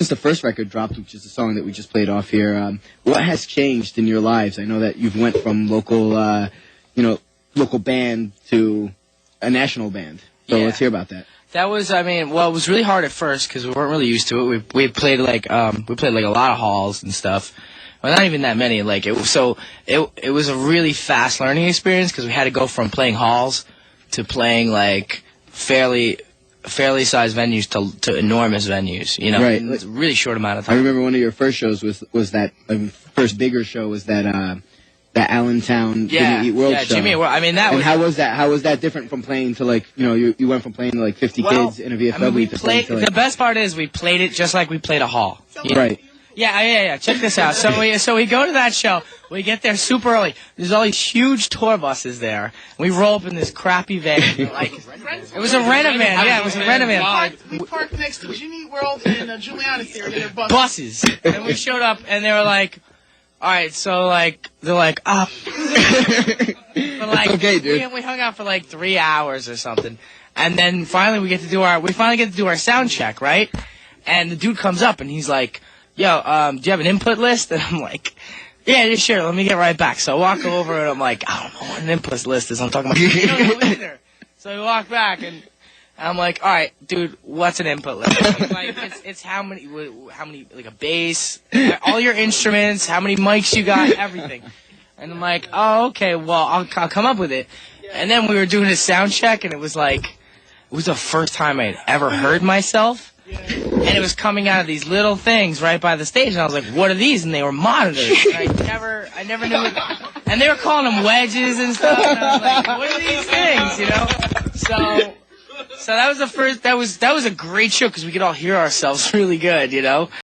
since the first record dropped, which is the song that we just played off here, what has changed in your lives? I know that you've went from local band to a national band. So let's hear about that. That was, I mean, well, it was really hard at first because we weren't really used to it. We played like a lot of halls and stuff. Well, not even that many. Like it was a really fast learning experience because we had to go from playing halls to playing like fairly sized venues to enormous venues. You know, right? It's a really short amount of time. I remember one of your first shows was that first bigger show was that Allentown Jimmy Eat World show. Jimmy Eat World. I mean, that. And was, how was that? How was that different from playing to like you went from playing to like 50 kids in a VFW I mean, to playing to like, the best part is we played it just like we played a hall. Right. Yeah. Check this out. So we go to that show. We get there super early. There's all these huge tour buses there. We roll up in this crappy van. Like it was a rent-a-van. Yeah, it was a rent-a-van. We parked next to Jimmy Eat World and Giuliani's Theater. There were buses. And we showed up, and they were like, "All right, so like they're like up." But like, okay, dude. We hung out for like 3 hours or something, and then finally we finally get to do our sound check, right? And the dude comes up and he's like, "Yo, do you have an input list?" And I'm like, "Yeah, sure. Let me get right back." So I walk over and I'm like, "I don't know what an input list is." I'm talking about. You don't know either. So we walk back and I'm like, "All right, dude, what's an input list?" He's like, it's how many like a bass, all your instruments, how many mics you got, everything. And I'm like, "Oh, okay. Well, I'll come up with it." And then we were doing a sound check, and it was the first time I had ever heard myself. And it was coming out of these little things right by the stage, and I was like, "What are these?" And they were monitors. And I never knew it. And they were calling them wedges and stuff. And I was like, "What are these things?" You know. So that was the first. That was a great show because we could all hear ourselves really good. You know.